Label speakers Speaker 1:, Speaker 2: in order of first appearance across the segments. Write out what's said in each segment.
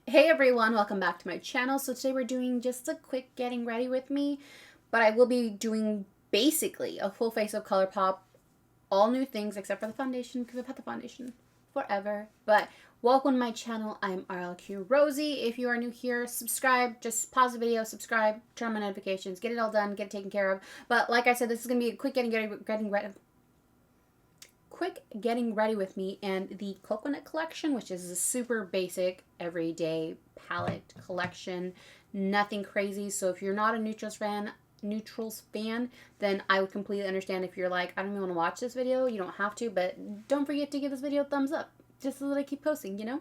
Speaker 1: Hey everyone, welcome back to my channel. So today we're doing just a quick getting ready with me, but I will be doing basically a full face of Colourpop, all new things except for the foundation because I've had the foundation forever. But welcome to my channel. I'm RLQ.Rosie. If you are new here, subscribe, just pause the video, subscribe, turn on my notifications, get it all done, get it taken care of. But like I said, this is going to be a quick getting ready with me and the coconut collection, which is a super basic everyday palette collection, nothing crazy. So if you're not a neutrals fan, then I would completely understand if you're like, I don't even want to watch this video. You don't have to, but don't forget to give this video a thumbs up just so that I keep posting, you know.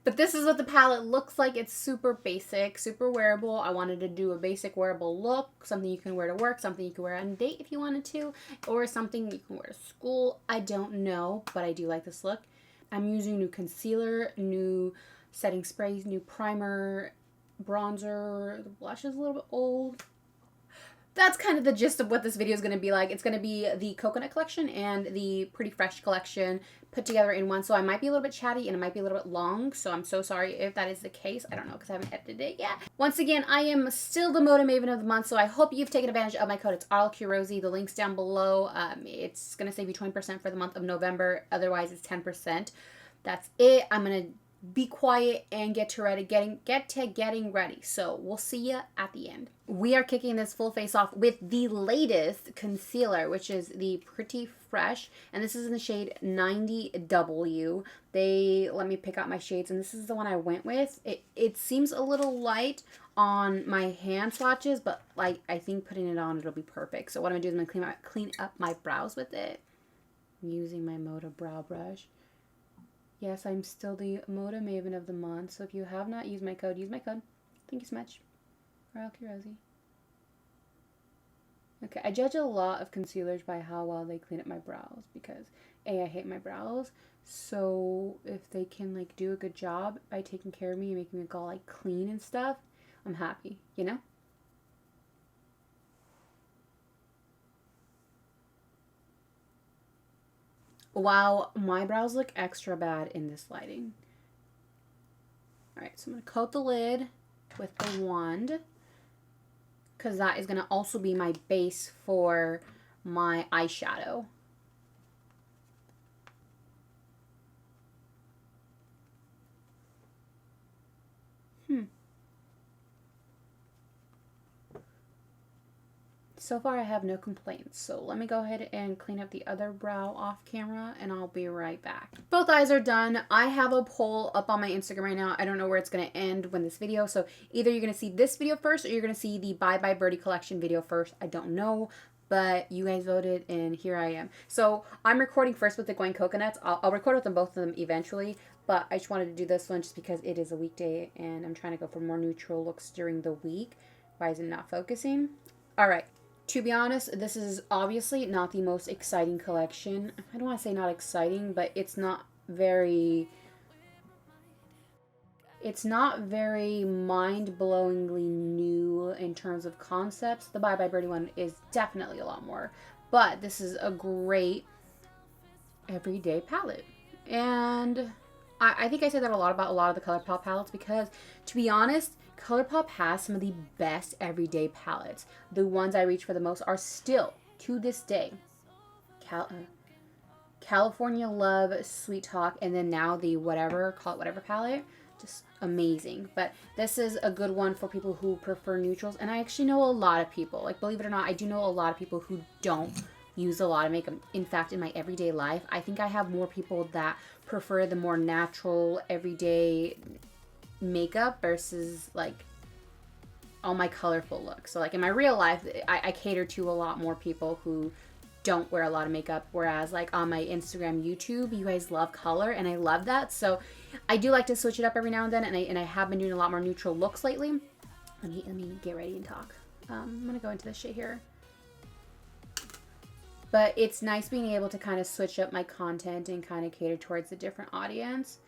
Speaker 1: But this is what the palette looks like. It's super basic, super wearable. I wanted to do a basic wearable look, something you can wear to work, something you can wear on a date if you wanted to, or something you can wear to school. I don't know, but I do like this look. I'm using new concealer, new setting sprays, new primer, bronzer. The blush is a little bit old. That's kind of the gist of what this video is going to be like. It's going to be the coconut collection and the pretty fresh collection put together in one. So I might be a little bit chatty and it might be a little bit long. So I'm so sorry if that is the case. I don't know because I haven't edited it yet. Once again, I am still the Moda Maven of the month. So I hope you've taken advantage of my code. It's RLQROSIE. The link's down below. It's going to save you 20% for the month of November. Otherwise, it's 10%. That's it. I'm going to be quiet and get to getting ready. So we'll see you at the end. We are kicking this full face off with the latest concealer, which is the Pretty Fresh, and this is in the shade 90W. They let me pick out my shades, and this is the one I went with. It seems a little light on my hand swatches, but like I think putting it on, it'll be perfect. So what I'm gonna do is I'm gonna clean up my brows with it. I'm using my Moda brow brush. Yes, I'm still the Moda Maven of the month, so if you have not used my code, use my code. Thank you so much. RLQROSIE. Okay, I judge a lot of concealers by how well they clean up my brows because A, I hate my brows, so if they can like do a good job by taking care of me and making me go like clean and stuff, I'm happy, you know? Wow, my brows look extra bad in this lighting. Alright, so I'm going to coat the lid with the wand because that is going to also be my base for my eyeshadow. So far I have no complaints, so let me go ahead and clean up the other brow off camera and I'll be right back. Both eyes are done. I have a poll up on my Instagram right now. I don't know where it's going to end when this video, so either you're going to see this video first or you're going to see the Bye Bye Birdie collection video first. I don't know, but you guys voted and here I am. So I'm recording first with the Grwm coconuts. I'll record with them both of them eventually, but I just wanted to do this one just because it is a weekday and I'm trying to go for more neutral looks during the week. Why is it not focusing? All right. To be honest, this is obviously not the most exciting collection. I don't want to say not exciting, but it's not very mind-blowingly new in terms of concepts. The Bye Bye Birdie one is definitely a lot more, but this is a great everyday palette. And I think I say that a lot about a lot of the Colourpop palettes because, to be honest, Colourpop has some of the best everyday palettes. The ones I reach for the most are still, to this day, California Love, Sweet Talk, and then now the Call It Whatever palette. Just amazing. But this is a good one for people who prefer neutrals. And I actually know a lot of people, like believe it or not, I do know a lot of people who don't use a lot of makeup. In fact, in my everyday life, I think I have more people that prefer the more natural, everyday makeup versus like all my colorful looks. So like in my real life, I cater to a lot more people who don't wear a lot of makeup, whereas like on my Instagram, YouTube, you guys love color and I love that. So I do like to switch it up every now and then, and I have been doing a lot more neutral looks lately. Let me get ready and talk. I'm gonna go into this shade here. But it's nice being able to kind of switch up my content and kind of cater towards a different audience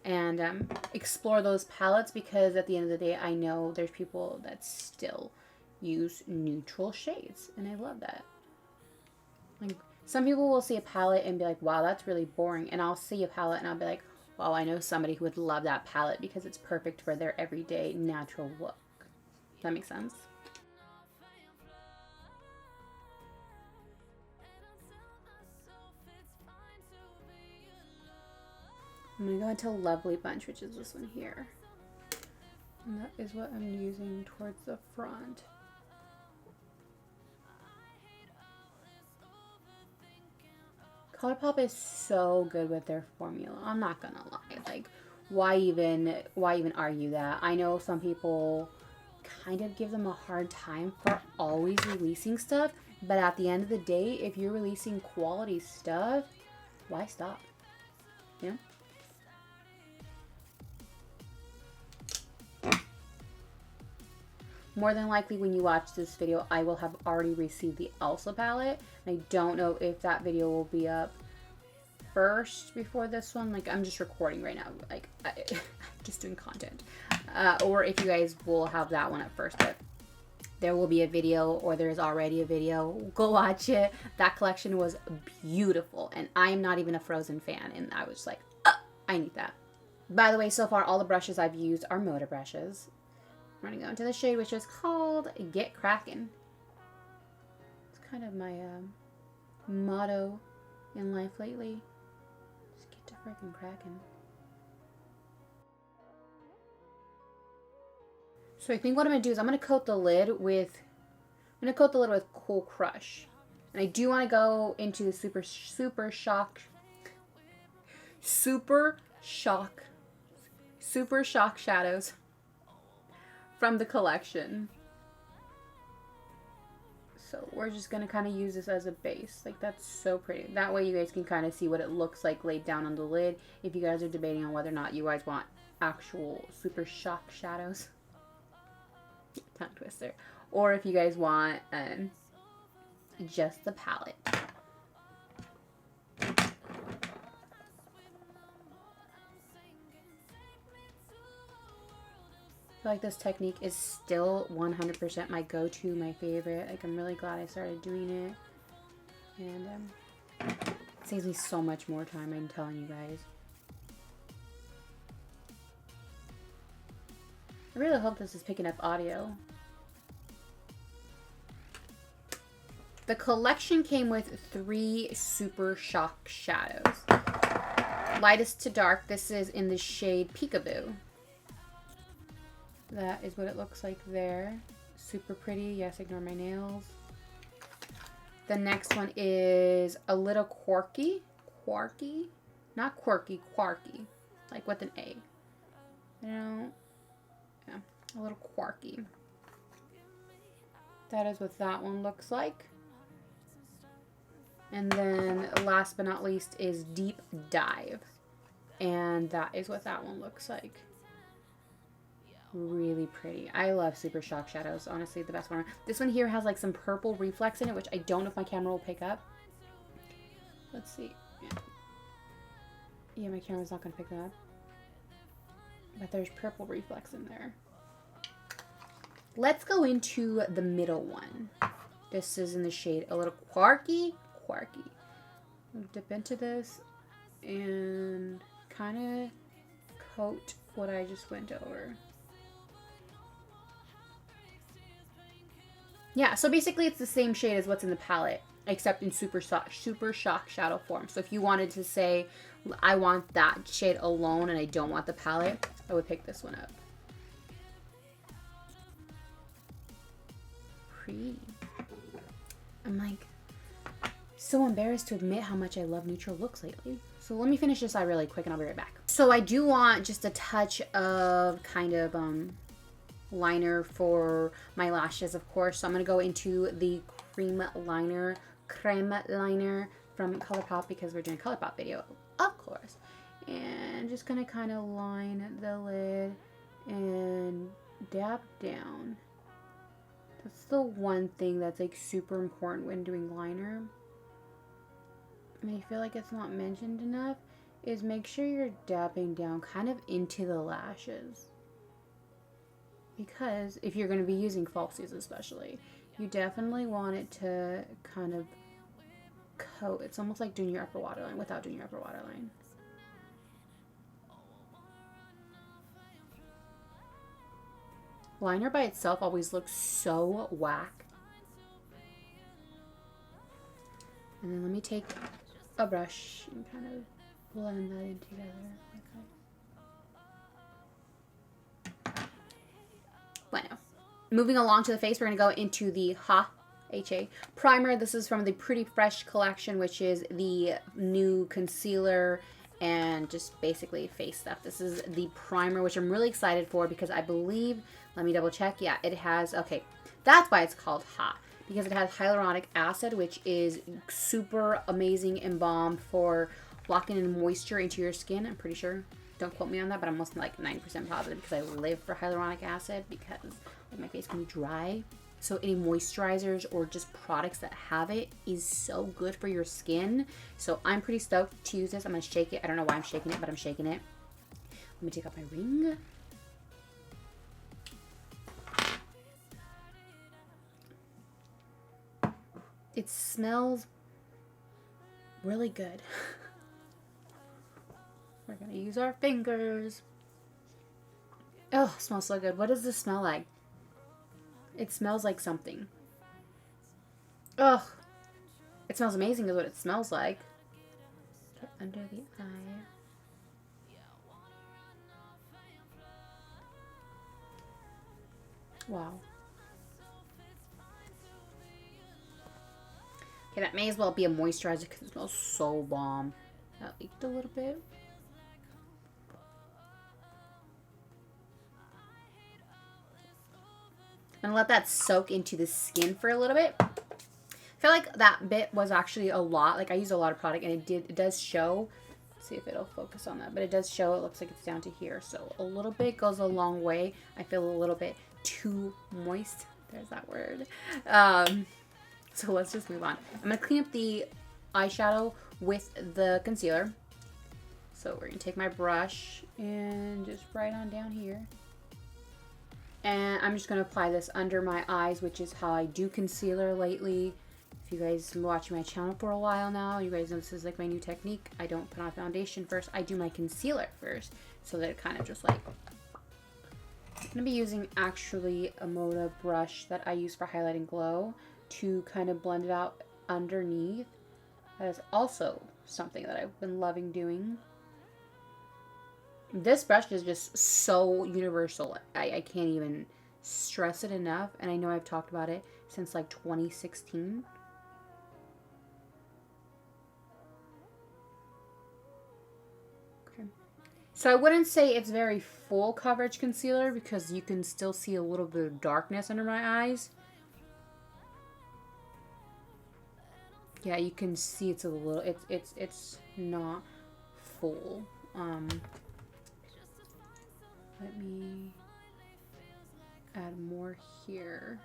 Speaker 1: and explore those palettes because at the end of the day, I know there's people that still use neutral shades, and I love that. Like, some people will see a palette and be like, wow, that's really boring, and I'll see a palette and I'll be like, well, I know somebody who would love that palette because it's perfect for their everyday natural look. Does that make sense? I'm going to go into Lovely Bunch, which is this one here. And that is what I'm using towards the front. Colourpop is so good with their formula. I'm not gonna lie. Like, why even argue that? I know some people kind of give them a hard time for always releasing stuff, but at the end of the day, if you're releasing quality stuff, why stop? You know? More than likely when you watch this video, I will have already received the Elsa palette. I don't know if that video will be up first before this one. Like, I'm just recording right now. Like, I'm just doing content. Or if you guys will have that one up first. But there will be a video, or there's already a video. Go watch it. That collection was beautiful. And I'm not even a Frozen fan. And I was like, I need that. By the way, so far, all the brushes I've used are Moda brushes. I'm going to go into the shade, which is called Get Crackin'. It's kind of my motto in life lately. Just get to frickin' crackin'. So I think what I'm going to do is I'm going to coat the lid with Cool Crush. And I do want to go into the Super Shock shadows from the collection. So we're just going to kind of use this as a base. Like, that's so pretty. That way you guys can kind of see what it looks like laid down on the lid if you guys are debating on whether or not you guys want actual Super Shock shadows. Tongue twister. Or if you guys want just the palette. I feel like this technique is still 100% my go-to, my favorite. Like, I'm really glad I started doing it. And it saves me so much more time, I'm telling you guys. I really hope this is picking up audio. The collection came with 3 Super Shock shadows. Lightest to dark, this is in the shade Peekaboo. That is what it looks like there. Super pretty. Yes, ignore my nails. The next one is a little quirky. Quirky? Not quirky, quarky. Like with an A. You know? Yeah, a little quirky. That is what that one looks like. And then last but not least is Deep Dive. And that is what that one looks like. Really pretty. I love Super Shock shadows. Honestly, the best one. This one here has like some purple reflex in it, which I don't know if my camera will pick up. Let's see. Yeah, my camera's not going to pick that up. But there's purple reflex in there. Let's go into the middle one. This is in the shade a little quirky. Quirky. I'll dip into this and kind of coat what I just went over. Yeah, so basically it's the same shade as what's in the palette, except in Super Shock shadow form. So if you wanted to say, I want that shade alone and I don't want the palette, I would pick this one up. Pretty. I'm like so embarrassed to admit how much I love neutral looks lately. So let me finish this eye really quick and I'll be right back. So I do want just a touch of kind of liner for my lashes, of course. So I'm going to go into the creme liner from Colourpop because we're doing a Colourpop video, of course. And just going to kind of line the lid and dab down. That's the one thing that's like super important when doing liner. And I feel like it's not mentioned enough, is make sure you're dabbing down kind of into the lashes. Because if you're going to be using falsies especially, you definitely want it to kind of coat. It's almost like doing your upper waterline without doing your upper waterline. Liner by itself always looks so whack. And then let me take a brush and kind of blend that in together. Okay. Bueno. Moving along to the face, we're going to go into the HA primer. This is from the Pretty Fresh collection, which is the new concealer and just basically face stuff. This is the primer, which I'm really excited for because I believe, let me double check. Yeah, it has, okay, that's why it's called HA, because it has hyaluronic acid, which is super amazing and balm for locking in moisture into your skin. I'm pretty sure, don't quote me on that, but I'm almost like 90% positive because I live for hyaluronic acid because my face can be dry. So any moisturizers or just products that have it is so good for your skin. So I'm pretty stoked to use this. I'm going to shake it. I don't know why I'm shaking it, but I'm shaking it. Let me take out my ring. It smells really good. We're going to use our fingers. Oh, it smells so good. What does this smell like? It smells like something. Ugh. It smells amazing is what it smells like. Get under the eye. Wow. Okay, that may as well be a moisturizer because it smells so bomb. That leaked a little bit. I'm gonna let that soak into the skin for a little bit. I feel like that bit was actually a lot. Like I used a lot of product and it does show. Let's see if it'll focus on that. But it does show, it looks like it's down to here. So a little bit goes a long way. I feel a little bit too moist. There's that word. So let's just move on. I'm gonna clean up the eyeshadow with the concealer. So we're gonna take my brush and just right on down here. And I'm just going to apply this under my eyes, which is how I do concealer lately. If you guys have been watching my channel for a while now, you guys know this is like my new technique. I don't put on foundation first. I do my concealer first, so that it kind of just like... I'm going to be using actually a Moda brush that I use for highlighting glow to kind of blend it out underneath. That is also something that I've been loving doing. This brush is just so universal. I can't even stress it enough. And I know I've talked about it since like 2016. Okay. So I wouldn't say it's very full coverage concealer because you can still see a little bit of darkness under my eyes. Yeah, you can see it's a little, it's not full. Let me add more here.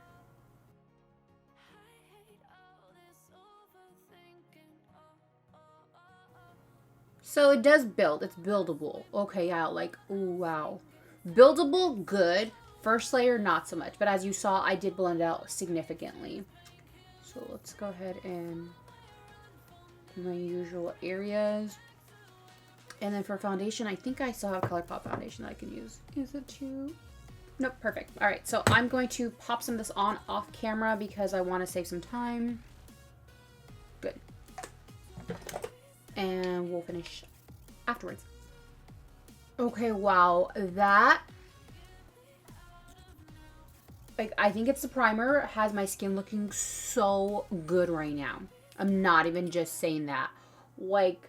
Speaker 1: So it does build. It's buildable. Okay, yeah, like, ooh, wow. Buildable, good. First layer, not so much. But as you saw, I did blend it out significantly. So let's go ahead and do my usual areas. And then for foundation, I think I still have Colourpop foundation that I can use. Is it too? Nope, perfect. All right, so I'm going to pop some of this on off camera because I want to save some time. Good. And we'll finish afterwards. Okay, wow. That, like, I think it's the primer, has my skin looking so good right now. I'm not even just saying that. Like,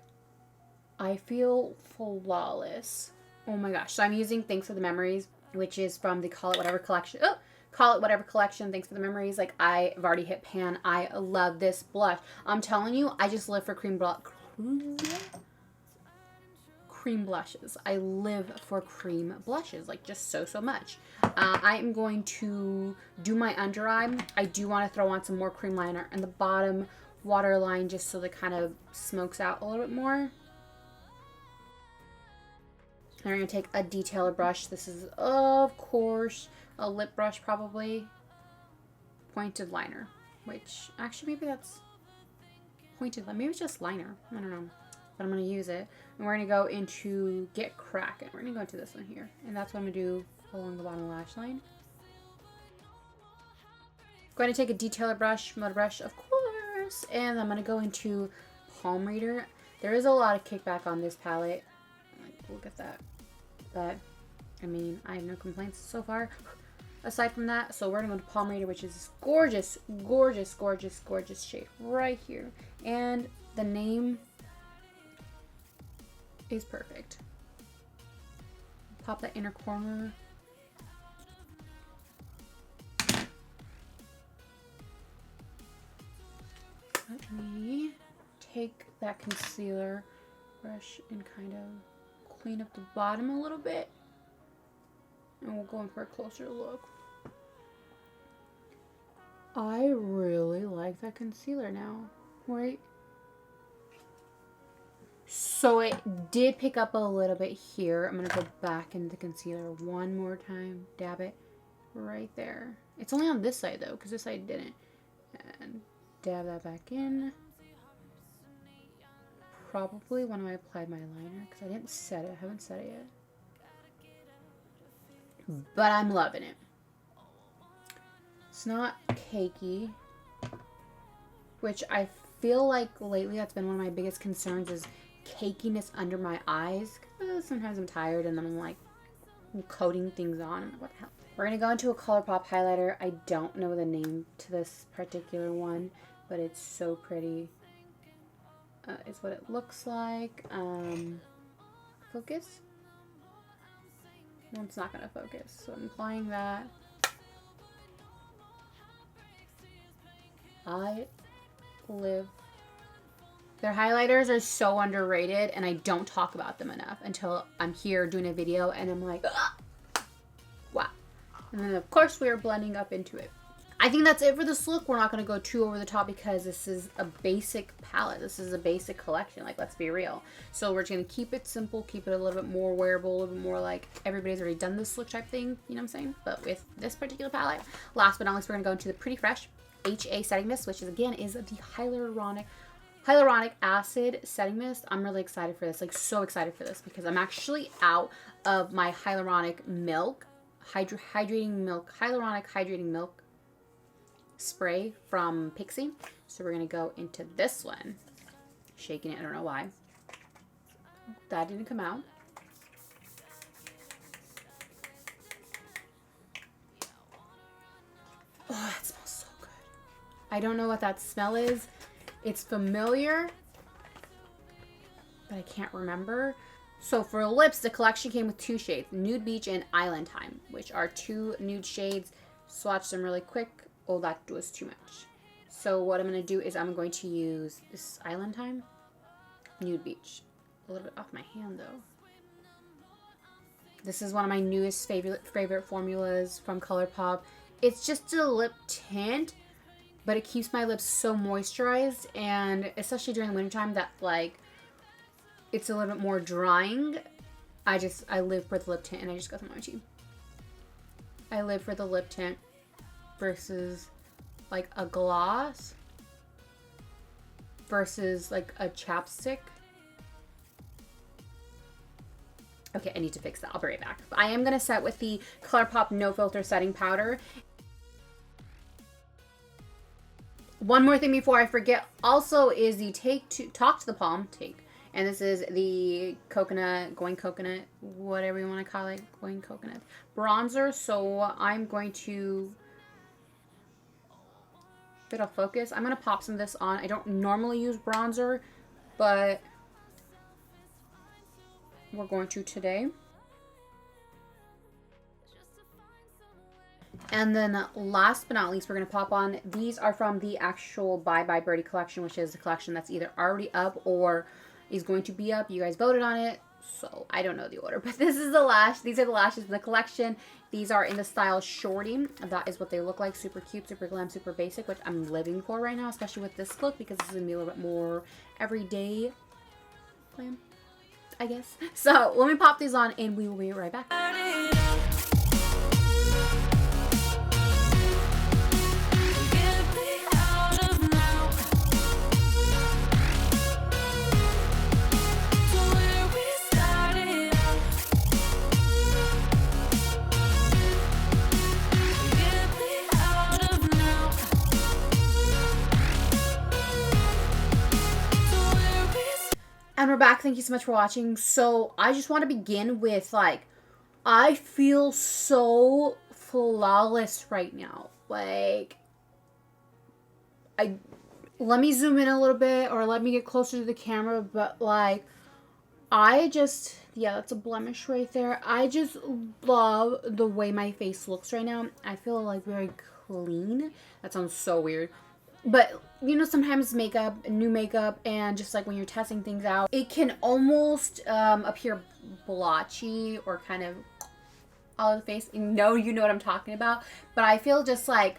Speaker 1: I feel flawless. Oh my gosh. So I'm using Thanks for the Memories, which is from the Call It Whatever collection. Oh, Call It Whatever collection. Thanks for the Memories. Like, I've already hit pan. I love this blush. I'm telling you, I just live for cream blushes. I live for cream blushes. Like, just so much. I am going to do my under eye. I do want to throw on some more cream liner in the bottom waterline just so that kind of smokes out a little bit more. And we're going to take a detailer brush. This is, of course, a lip brush probably. Pointed liner. Which, actually, maybe that's pointed. Maybe it's just liner. I don't know. But I'm going to use it. And we're going to go into Get Crackin'. We're going to go into this one here. And that's what I'm going to do along the bottom lash line. going to take a detailer brush, Moda brush, of course, and I'm going to go into Palm Reader. There is a lot of kickback on this palette. Like, look at that. But, I mean, I have no complaints so far. Aside from that, so we're going to go to Palm Reader, which is this gorgeous, gorgeous, gorgeous, gorgeous shade right here. And the name is perfect. Pop that inner corner. Let me take that concealer brush and kind of clean up the bottom a little bit. And we'll go in for a closer look. I really like that concealer now. Right? So it did pick up a little bit here. I'm going to go back into the concealer one more time. Dab it right there. It's only on this side though, because this side didn't. And dab that back in. Probably when I applied my liner, because I didn't set it. I haven't set it yet. But I'm loving it. It's not cakey, which I feel like lately that's been one of my biggest concerns is cakiness under my eyes. Sometimes I'm tired and then I'm like coating things on. I'm like, what the hell? We're going to go into a Colourpop highlighter. I don't know the name to this particular one, but it's so pretty. It's what it looks like. Focus? No, it's not going to focus. So I'm applying that. I live. Their highlighters are so underrated, and I don't talk about them enough until I'm here doing a video, and I'm like, ah! Wow. And then, of course, we are blending up into it. I think that's it for this look. We're not going to go too over the top because this is a basic palette. This is a basic collection. Like, let's be real. So we're just going to keep it simple, keep it a little bit more wearable, a little bit more like everybody's already done this look type thing. You know what I'm saying? But with this particular palette, last but not least, we're going to go into the Pretty Fresh HA Setting Mist, which is, again, is the hyaluronic acid setting mist. I'm really excited for this. Like, so excited for this because I'm actually out of my hyaluronic milk, hyaluronic hydrating milk spray from Pixie. So we're going to go into this one. Shaking it. I don't know why. That didn't come out. Oh, that smells so good. I don't know what that smell is. It's familiar, but I can't remember. So for lips, the collection came with two shades, Nude Beach and Island Time, which are two nude shades. Swatch them really quick. Oh, that was too much. So what I'm going to do is I'm going to use this Island Time, Nude Beach. A little bit off my hand though. This is one of my newest favorite formulas from Colourpop. It's just a lip tint, but it keeps my lips so moisturized, and especially during the wintertime that like it's a little bit more drying. I live for the lip tint, and I just got some emoji. I live for the lip tint versus like a gloss versus like a chapstick. Okay, I need to fix that. I'll be right back. But I am going to set with the Colourpop No Filter Setting Powder. One more thing before I forget also is the Talk to the Palm. And this is the Going Coconut, whatever you want to call it, Going Coconut bronzer. So I'm going to, if it'll focus, I'm going to pop some of this on. I don't normally use bronzer, but we're going to today. And then last but not least, we're going to pop on. These are from the actual Bye Bye Birdie collection, which is a collection that's either already up or is going to be up. You guys voted on it, so I don't know the order. But this is the lash. These are the lashes in the collection. These are in the style Shorty. That is what they look like. Super cute, super glam, super basic, which I'm living for right now, especially with this look because this is going to be a little bit more everyday glam, I guess. So let me pop these on and we will be right back. And we're back. Thank you so much for watching. So I just want to begin with, like, I feel so flawless right now. Like, let me zoom in a little bit or let me get closer to the camera, but like, yeah, that's a blemish right there. I just love the way my face looks right now. I feel like very clean. That sounds so weird. But, you know, sometimes new makeup, and just like when you're testing things out, it can almost appear blotchy or kind of all over the face. You know what I'm talking about. But I feel just like,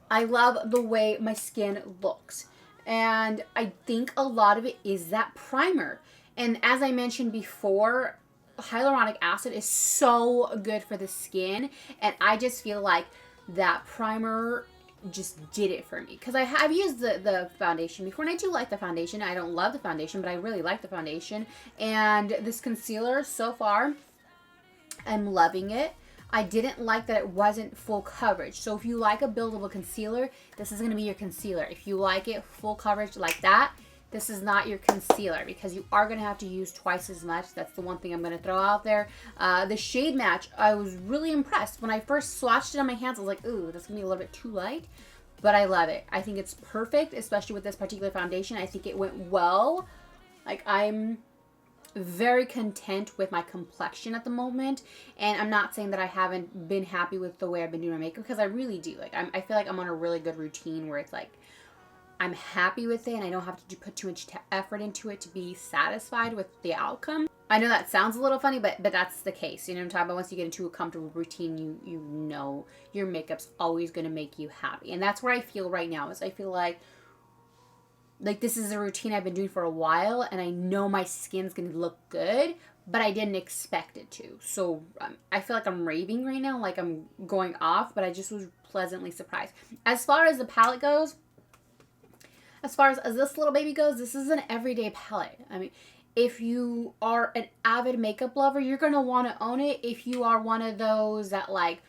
Speaker 1: I love the way my skin looks. And I think a lot of it is that primer. And as I mentioned before, hyaluronic acid is so good for the skin. And I just feel like that primer just did it for me. Because I've used the foundation before, and I do like the foundation. I don't love the foundation, but I really like the foundation. And this concealer, so far, I'm loving it. I didn't like that it wasn't full coverage. So if you like a buildable concealer, this is going to be your concealer. If you like it full coverage like that, this is not your concealer, because you are going to have to use twice as much. That's the one thing I'm going to throw out there. The shade match, I was really impressed. When I first swatched it on my hands, I was like, ooh, that's going to be a little bit too light. But I love it. I think it's perfect, especially with this particular foundation. I think it went well. Like, I'm very content with my complexion at the moment. And I'm not saying that I haven't been happy with the way I've been doing my makeup, because I really do. Like, I feel like I'm on a really good routine where it's like, I'm happy with it and I don't have to put too much effort into it to be satisfied with the outcome. I know that sounds a little funny, but that's the case. You know what I'm talking about? Once you get into a comfortable routine, you know your makeup's always going to make you happy. And that's where I feel right now. Is I feel like this is a routine I've been doing for a while, and I know my skin's going to look good, but I didn't expect it to. So I feel like I'm raving right now, like I'm going off, but I just was pleasantly surprised. As far as the palette goes, as far as this little baby goes, this is an everyday palette. I mean, if you are an avid makeup lover, you're going to want to own it. If you are one of those that like,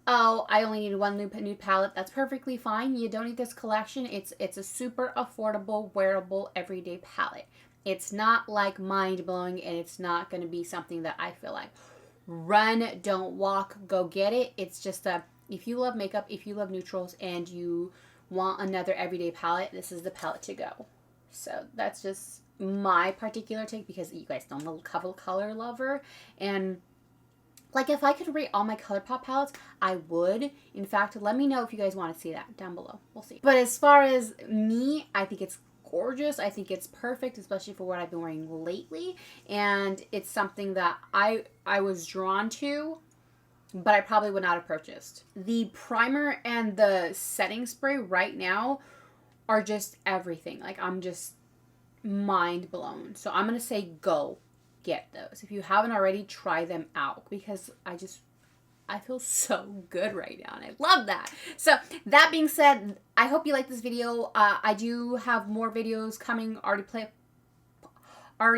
Speaker 1: oh, I only need one new palette, that's perfectly fine. You don't need this collection. It's a super affordable, wearable, everyday palette. It's not like mind-blowing, and it's not going to be something that I feel like, run, don't walk, go get it. It's just if you love makeup, if you love neutrals, and you want another everyday palette, this is the palette to go. So that's just my particular take, because you guys know I'm a color lover, and like, if I could rate all my Colourpop palettes, I would. In fact, let me know if you guys want to see that down below. We'll see. But as far as me, I think it's gorgeous. I think it's perfect, especially for what I've been wearing lately, and it's something that I was drawn to, but I probably would not have purchased. The primer and the setting spray right now are just everything. Like, I'm just mind blown. So I'm going to say go get those. If you haven't already, try them out, because I feel so good right now, and I love that. So that being said, I hope you like this video. I do have more videos coming, already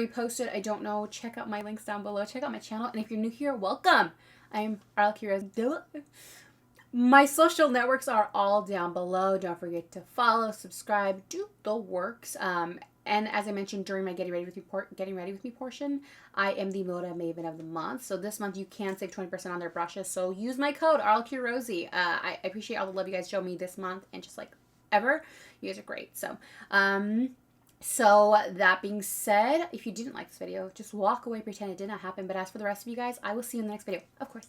Speaker 1: posted. I don't know. Check out my links down below. Check out my channel. And if you're new here, welcome. I'm RLQ.Rosie. My social networks are all down below. Don't forget to follow, subscribe, do the works. And as I mentioned during my getting ready with me portion, I am the Moda Maven of the month. So this month you can save 20% on their brushes. So use my code RLQROSIE. I appreciate all the love you guys show me this month, and just like ever, you guys are great. So that being said, if you didn't like this video, just walk away, pretend it did not happen. But as for the rest of you guys, I will see you in the next video, of course.